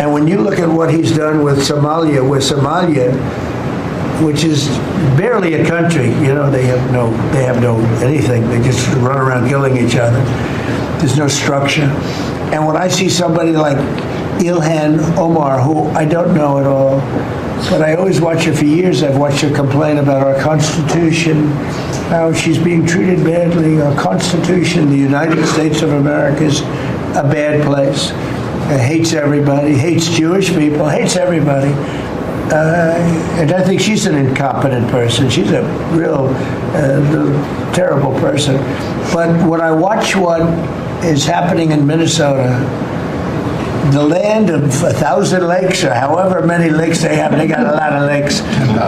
And when you look at what he's done with Somalia, which is barely a country, they have no anything. They just run around killing each other. There's no structure. And when I see somebody like Ilhan Omar, who I don't know at all, but I always watch her for years. I've watched her complain about our Constitution, how she's being treated badly. Our Constitution, the United States of America, is a bad place. It hates everybody, hates Jewish people, hates everybody. And I think she's an incompetent person. She's a real terrible person. But when I watch what is happening in Minnesota, the land of 1,000 lakes, or however many lakes they have, they got a lot of lakes,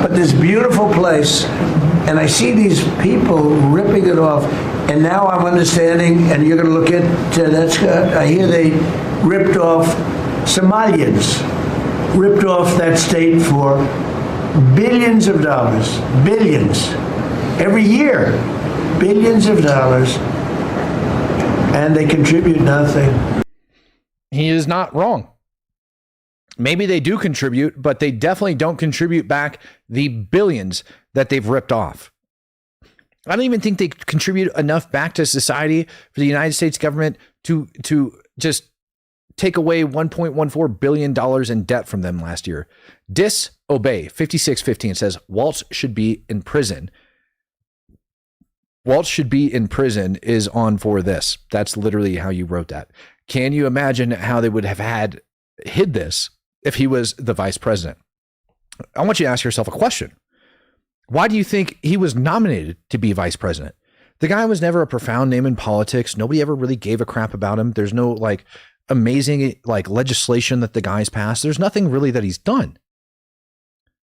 but this beautiful place, and I see these people ripping it off, and now I'm understanding, and you're going to look at, I hear they ripped off Somalians, ripped off that state for billions of dollars, billions, every year, billions of dollars, and they contribute nothing. He is not wrong. Maybe they do contribute, but they definitely don't contribute back the billions that they've ripped off. I don't even think they contribute enough back to society for the United States government to just take away $1.14 billion in debt from them last year. Disobey 5615 says Walz should be in prison. Walz should be in prison is on for this. That's literally how you wrote that. Can you imagine how they would have hid this if he was the vice president? I want you to ask yourself a question. Why do you think he was nominated to be vice president? The guy was never a profound name in politics. Nobody ever really gave a crap about him. There's no amazing legislation that the guy's passed. There's nothing really that he's done.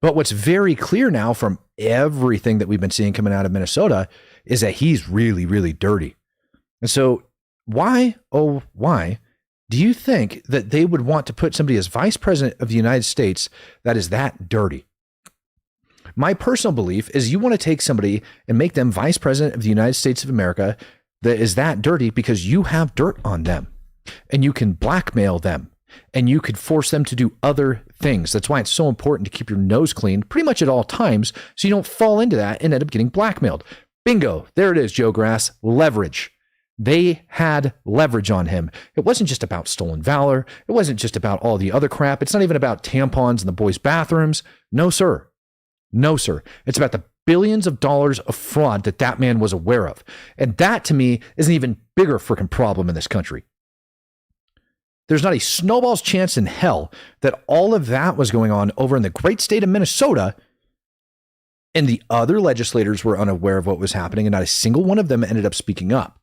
But what's very clear now from everything that we've been seeing coming out of Minnesota is that he's really, really dirty. And so why, oh, why do you think that they would want to put somebody as vice president of the United States that is that dirty? My personal belief is you want to take somebody and make them vice president of the United States of America that is that dirty because you have dirt on them and you can blackmail them and you could force them to do other things. That's why it's so important to keep your nose clean pretty much at all times so you don't fall into that and end up getting blackmailed. Bingo. There it is, Joe Grass. Leverage. They had leverage on him. It wasn't just about stolen valor. It wasn't just about all the other crap. It's not even about tampons in the boys' bathrooms. No, sir. No, sir. It's about the billions of dollars of fraud that man was aware of. And that, to me, is an even bigger freaking problem in this country. There's not a snowball's chance in hell that all of that was going on over in the great state of Minnesota and the other legislators were unaware of what was happening and not a single one of them ended up speaking up.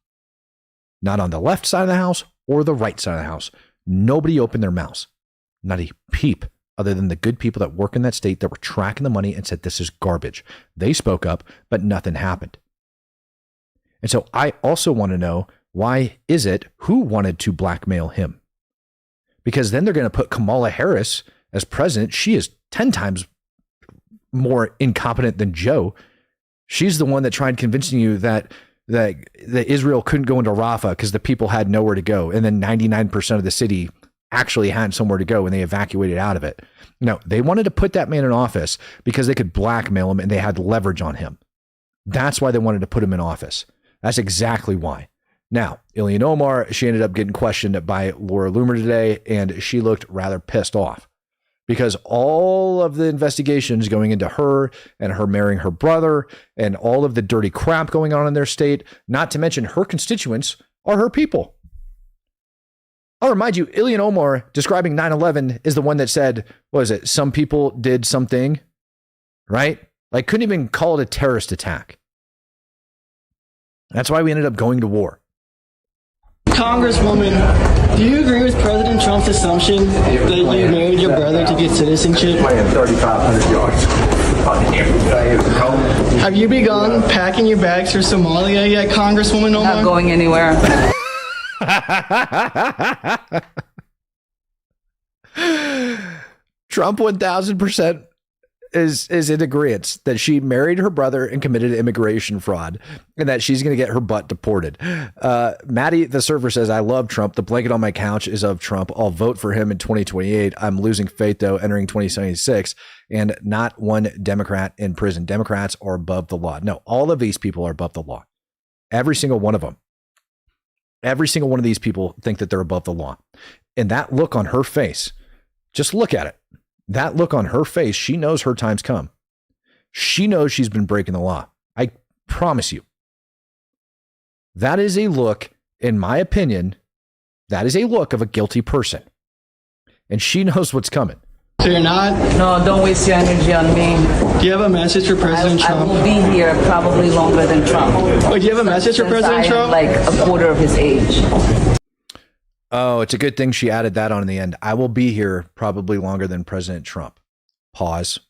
Not on the left side of the house or the right side of the house. Nobody opened their mouths. Not a peep other than the good people that work in that state that were tracking the money and said, this is garbage. They spoke up, but nothing happened. And so I also want to know, why is it who wanted to blackmail him? Because then they're going to put Kamala Harris as president. She is 10 times more incompetent than Joe. She's the one that tried convincing you that Israel couldn't go into Rafah because the people had nowhere to go. And then 99% of the city actually had somewhere to go and they evacuated out of it. No, they wanted to put that man in office because they could blackmail him and they had leverage on him. That's why they wanted to put him in office. That's exactly why. Now, Ilhan Omar, she ended up getting questioned by Laura Loomer today and she looked rather pissed off because all of the investigations going into her and her marrying her brother and all of the dirty crap going on in their state, not to mention her constituents, are her people. I'll remind you, Ilhan Omar describing 9/11 is the one that said, what is it? Some people did something, right? Like, couldn't even call it a terrorist attack. That's why we ended up going to war. Congresswoman, do you agree with President Trump's assumption that you married your brother to get citizenship? Have you begun packing your bags for Somalia yet, Congresswoman Omar? Not going anywhere. Trump 1000% is in agreement that she married her brother and committed immigration fraud and that she's going to get her butt deported. Maddie, the server, says, I love Trump. The blanket on my couch is of Trump. I'll vote for him in 2028. I'm losing faith, though, entering 2076, and not one Democrat in prison. Democrats are above the law. No, all of these people are above the law. Every single one of them. Every single one of these people think that they're above the law. And that look on her face, just look at it. That look on her face, she knows her time's come. She knows she's been breaking the law. I promise you. That is a look, in my opinion, that is a look of a guilty person. And she knows what's coming. So you're not? No, don't waste your energy on me. Do you have a message for President Trump? I will be here probably longer than Trump. Oh, do you have a message for President Trump? Like a quarter of his age. Oh, it's a good thing she added that on in the end. I will be here probably longer than President Trump. Pause.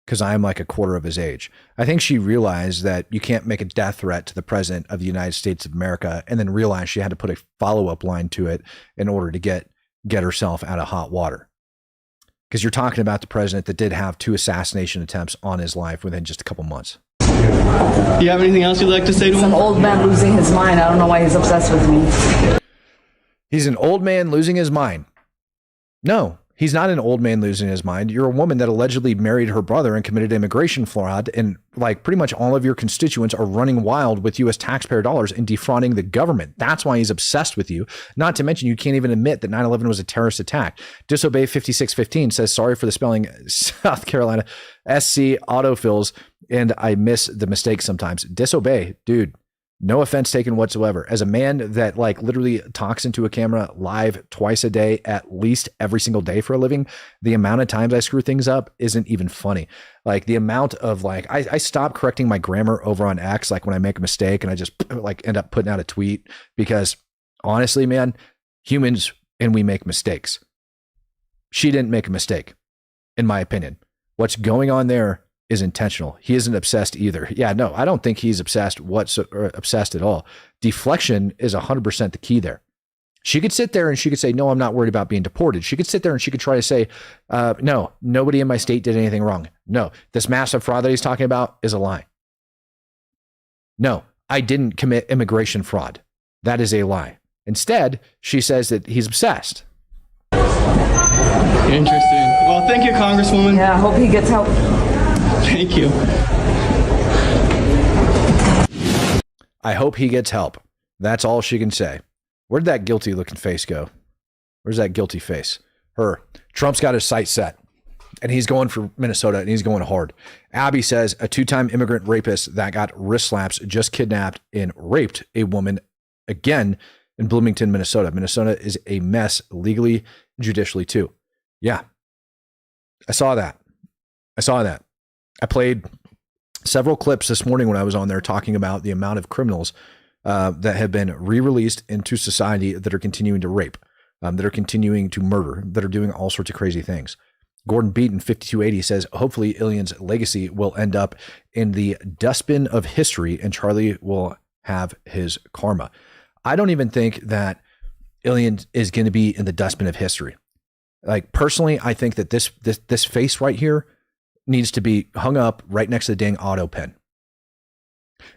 Because I am like a quarter of his age. I think she realized that you can't make a death threat to the President of the United States of America and then realize she had to put a follow-up line to it in order to get herself out of hot water. Because you're talking about the president that did have 2 assassination attempts on his life within just a couple months. Do you have anything else you'd like to say to him? Some old man losing his mind. I don't know why he's obsessed with me. He's an old man losing his mind. No, he's not an old man losing his mind. You're a woman that allegedly married her brother and committed immigration fraud. And like pretty much all of your constituents are running wild with U.S. taxpayer dollars and defrauding the government. That's why he's obsessed with you. Not to mention, you can't even admit that 9/11 was a terrorist attack. Disobey 5615 says, sorry for the spelling, South Carolina. SC autofills, and I miss the mistake sometimes. Disobey, dude. No offense taken whatsoever. As a man that like literally talks into a camera live twice a day, at least every single day for a living, the amount of times I screw things up isn't even funny. Like the amount of like, I stop correcting my grammar over on X, like when I make a mistake and I just like end up putting out a tweet because honestly, man, humans and we make mistakes. She didn't make a mistake, in my opinion. What's going on there is intentional. He isn't obsessed either. Yeah, no, I don't think he's obsessed obsessed at all. Deflection is 100% the key there. She could sit there and she could say, no, I'm not worried about being deported. She could sit there and she could try to say, no, nobody in my state did anything wrong. No, this massive fraud that he's talking about is a lie. No, I didn't commit immigration fraud. That is a lie. Instead, she says that he's obsessed. Interesting. Well, thank you, Congresswoman. Yeah, I hope he gets help. Thank you. I hope he gets help. That's all she can say. Where'd that guilty looking face go? Where's that guilty face? Her. Trump's got his sights set and he's going for Minnesota and he's going hard. Abby says a 2-time immigrant rapist that got wrist slaps just kidnapped and raped a woman again in Bloomington, Minnesota. Minnesota is a mess legally, judicially too. Yeah. I saw that. I played several clips this morning when I was on there talking about the amount of criminals that have been re-released into society that are continuing to rape, that are continuing to murder, that are doing all sorts of crazy things. Gordon Beaton, 5280, says, hopefully Ilyan's legacy will end up in the dustbin of history and Charlie will have his karma. I don't even think that Ilyan is going to be in the dustbin of history. Like, personally, I think that this face right here needs to be hung up right next to the dang auto pen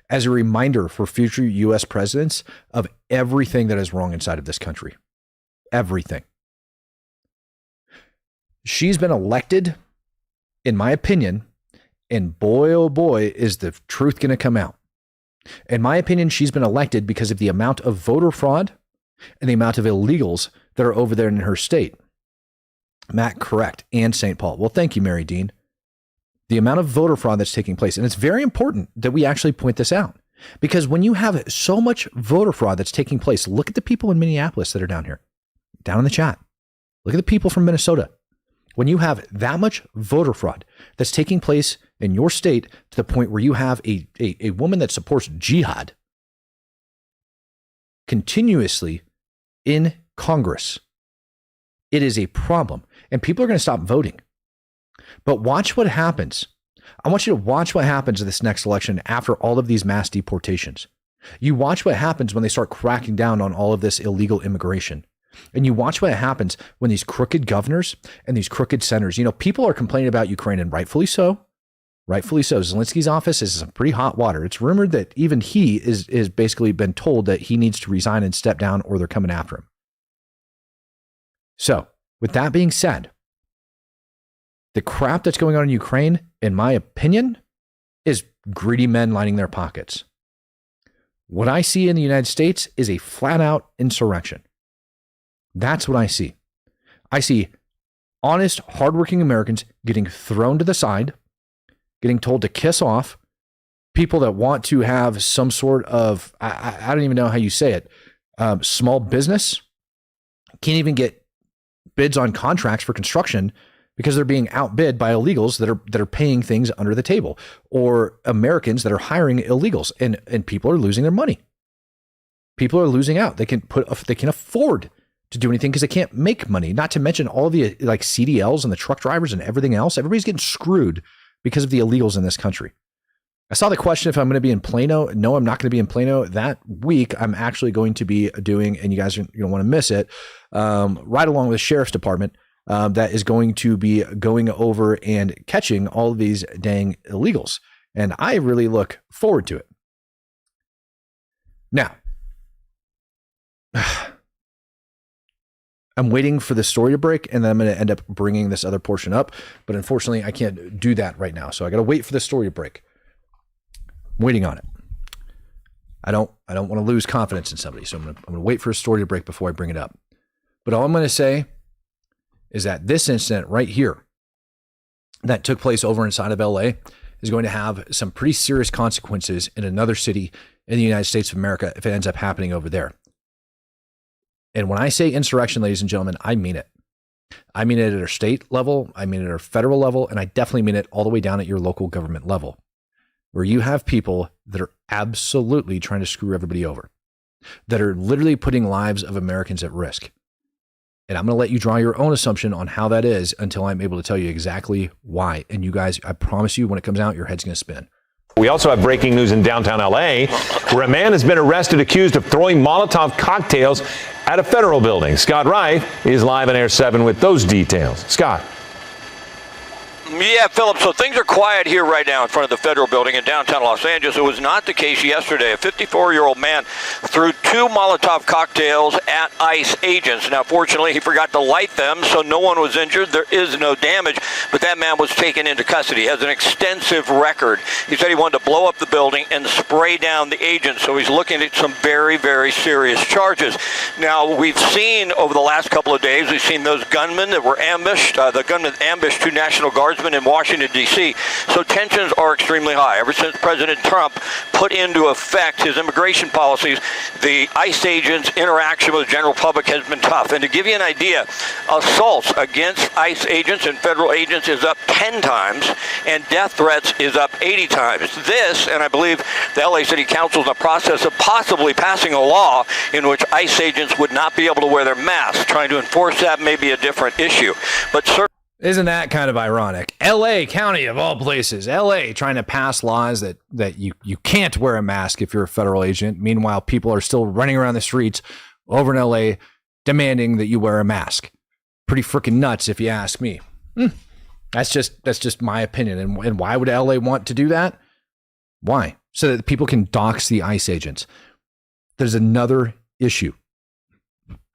as a reminder for future U.S. presidents of everything that is wrong inside of this country. Everything. She's been elected, in my opinion, and boy, oh boy, is the truth going to come out. In my opinion, she's been elected because of the amount of voter fraud and the amount of illegals that are over there in her state. Matt, correct. And St. Paul. Well, thank you, Mary Dean. The amount of voter fraud that's taking place. And it's very important that we actually point this out, because when you have so much voter fraud that's taking place, look at the people in Minneapolis that are down here, down in the chat. Look at the people from Minnesota. When you have that much voter fraud that's taking place in your state to the point where you have a woman that supports jihad continuously in Congress, it is a problem. And people are going to stop voting. But watch what happens. I want you to watch what happens in this next election after all of these mass deportations. You watch what happens when they start cracking down on all of this illegal immigration. And you watch what happens when these crooked governors and these crooked senators, people are complaining about Ukraine, and rightfully so. Rightfully so. Zelensky's office is some pretty hot water. It's rumored that even he is basically been told that he needs to resign and step down, or they're coming after him. So, with that being said, the crap that's going on in Ukraine, in my opinion, is greedy men lining their pockets. What I see in the United States is a flat-out insurrection. That's what I see. I see honest, hardworking Americans getting thrown to the side, getting told to kiss off, people that want to have some sort of, I don't even know how you say it, small business, can't even get bids on contracts for construction because they're being outbid by illegals that are paying things under the table, or Americans that are hiring illegals, and people are losing their money. People are losing out. They can afford to do anything because they can't make money. Not to mention all the CDLs and the truck drivers and everything else. Everybody's getting screwed because of the illegals in this country. I saw the question if I'm going to be in Plano. No, I'm not going to be in Plano that week. I'm actually going to be doing, and you guys don't want to miss it, right along with the sheriff's department, that is going to be going over and catching all of these dang illegals. And I really look forward to it. Now, I'm waiting for the story to break, and then I'm going to end up bringing this other portion up. But unfortunately, I can't do that right now. So I got to wait for the story to break. I'm waiting on it. I don't want to lose confidence in somebody. So I'm going to wait for a story to break before I bring it up. But all I'm going to say is that this incident right here that took place over inside of LA is going to have some pretty serious consequences in another city in the United States of America if it ends up happening over there. And when I say insurrection, ladies and gentlemen, I mean it. I mean it at our state level, I mean it at our federal level, and I definitely mean it all the way down at your local government level, where you have people that are absolutely trying to screw everybody over, that are literally putting lives of Americans at risk. And I'm going to let you draw your own assumption on how that is until I'm able to tell you exactly why. And you guys, I promise you, when it comes out, your head's going to spin. We also have breaking news in downtown LA, where a man has been arrested accused of throwing Molotov cocktails at a federal building. Scott Wright is live on Air 7 with those details. Scott. Yeah, Philip, so things are quiet here right now in front of the federal building in downtown Los Angeles. It was not the case yesterday. A 54-year-old man threw 2 Molotov cocktails at ICE agents. Now, fortunately, he forgot to light them, so no one was injured. There is no damage, but that man was taken into custody. He has an extensive record. He said he wanted to blow up the building and spray down the agents, so he's looking at some very, very serious charges. Now, we've seen over the last couple of days, we've seen those gunmen that were ambushed. The gunmen ambushed 2 National Guardsmen in Washington, D.C. So tensions are extremely high. Ever since President Trump put into effect his immigration policies, the ICE agents' interaction with the general public has been tough. And to give you an idea, assaults against ICE agents and federal agents is up 10 times, and death threats is up 80 times. This, and I believe the LA City Council is in the process of possibly passing a law in which ICE agents would not be able to wear their masks. Trying to enforce that may be a different issue. But certainly, isn't that kind of ironic? LA County of all places, LA trying to pass laws that you can't wear a mask if you're a federal agent. Meanwhile, people are still running around the streets over in LA demanding that you wear a mask. Pretty freaking nuts if you ask me. That's just my opinion. And why would LA want to do that? Why? So that people can dox the ICE agents. There's another issue.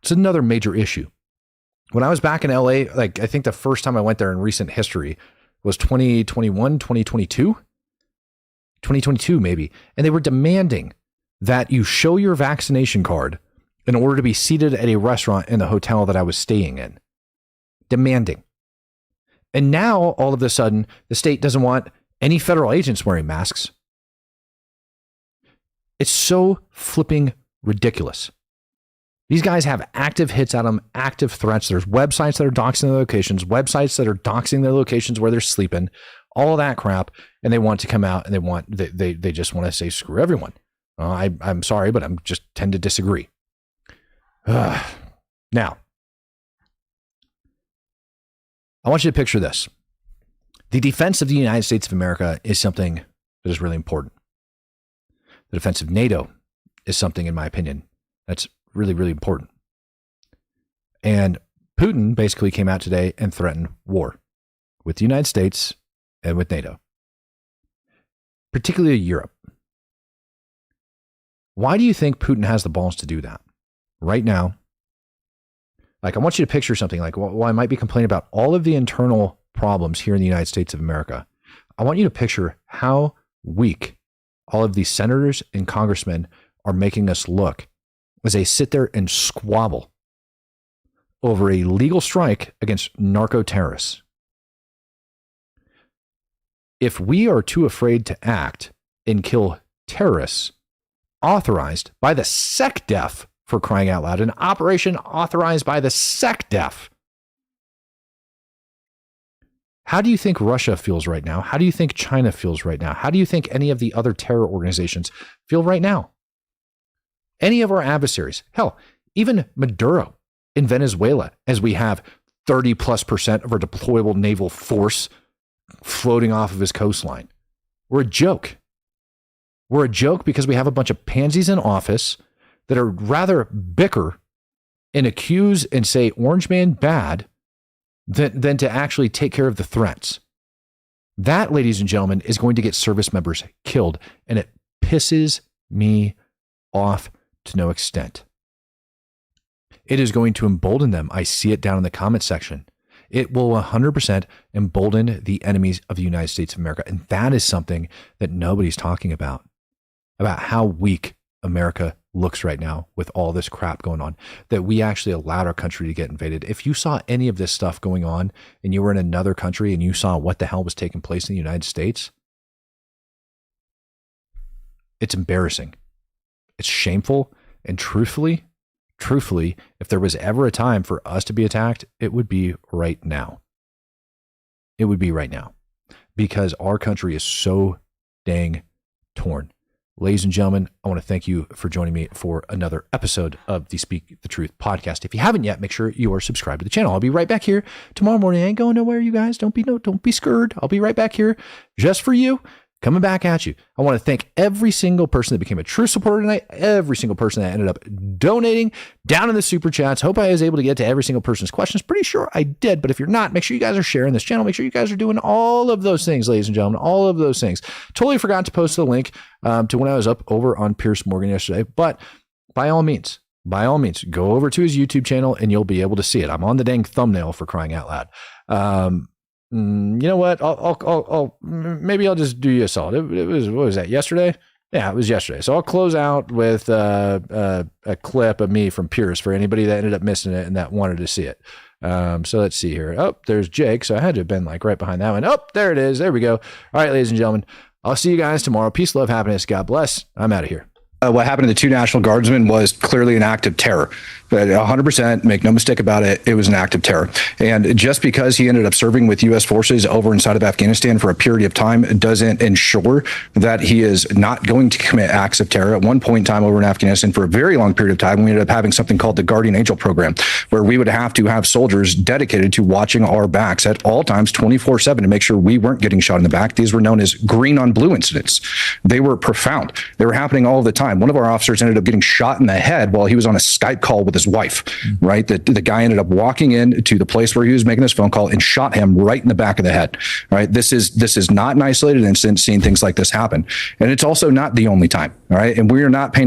It's another major issue. When I was back in LA, I think the first time I went there in recent history was 2021, 2022 maybe. And they were demanding that you show your vaccination card in order to be seated at a restaurant in the hotel that I was staying in. demanding. And now, all of a sudden, the state doesn't want any federal agents wearing masks. It's so flipping ridiculous. These guys have active hits at them, active threats. There's websites that are doxing their locations, websites that are doxing their locations where they're sleeping, all of that crap. And they want to come out and they just want to say, screw everyone. I'm sorry, but I'm just tend to disagree. Now, I want you to picture this. The defense of the United States of America is something that is really important. The defense of NATO is something, in my opinion, that's really, really important. And Putin basically came out today and threatened war with the United States and with NATO, particularly Europe. Why do you think Putin has the balls to do that right now? Like, I want you to picture something like, well, I might be complaining about all of the internal problems here in the United States of America. I want you to picture how weak all of these senators and congressmen are making us look as they sit there and squabble over a legal strike against narco-terrorists. If we are too afraid to act and kill terrorists authorized by the SecDef, for crying out loud, an operation authorized by the SecDef. How do you think Russia feels right now? How do you think China feels right now? How do you think any of the other terror organizations feel right now? Any of our adversaries, hell, even Maduro in Venezuela, as we have 30+% of our deployable naval force floating off of his coastline. We're a joke. We're a joke because we have a bunch of pansies in office that are rather bicker and accuse and say Orange Man bad than to actually take care of the threats. That, ladies and gentlemen, is going to get service members killed, and it pisses me off to no extent. It is going to embolden them. I see it down in the comment section. It will 100% embolden the enemies of the United States of America, and that is something that nobody's talking about how weak America looks right now with all this crap going on, that we actually allowed our country to get invaded. If you saw any of this stuff going on and you were in another country and you saw what the hell was taking place in the United States, it's embarrassing. It's shameful. And truthfully, if there was ever a time for us to be attacked, it would be right now. It would be right now because our country is so dang torn. Ladies and gentlemen, I want to thank you for joining me for another episode of the Speak the Truth podcast. If you haven't yet, make sure you are subscribed to the channel. I'll be right back here tomorrow morning. I ain't going nowhere, you guys. Don't be scared. I'll be right back here just for you, coming back at you. I want to thank every single person that became a true supporter tonight, every single person that ended up donating down in the super chats. Hope I was able to get to every single person's questions. Pretty sure I did, but if you're not, make sure you guys are sharing this channel. Make sure you guys are doing all of those things, ladies and gentlemen, all of those things. Totally forgot to post the link to when I was up over on Pierce Morgan yesterday, but by all means, go over to his YouTube channel and you'll be able to see it. I'm on the dang thumbnail, for crying out loud. You know what? I'll maybe I'll just do you a solid. It was, what was that, yesterday? Yeah, it was yesterday. So I'll close out with a clip of me from Pierce for anybody that ended up missing it and that wanted to see it. So let's see here. Oh, there's Jake. So I had to have been like right behind that one. Oh, there it is. There we go. All right, ladies and gentlemen, I'll see you guys tomorrow. Peace, love, happiness. God bless. I'm out of here. What happened to the two National Guardsmen was clearly an act of terror. 100%, make no mistake about it, it was an act of terror. And just because he ended up serving with U.S. forces over inside of Afghanistan for a period of time doesn't ensure that he is not going to commit acts of terror. At one point in time over in Afghanistan, for a very long period of time, we ended up having something called the Guardian Angel program, where we would have to have soldiers dedicated to watching our backs at all times, 24/7, to make sure we weren't getting shot in the back. These were known as green on blue incidents. They were profound. They were happening all the time. One of our officers ended up getting shot in the head while he was on a Skype call with his wife, right? The guy ended up walking in to the place where he was making this phone call and shot him right in the back of the head, right? This is not an isolated incident, seeing things like this happen. And it's also not the only time, all right? And we are not painting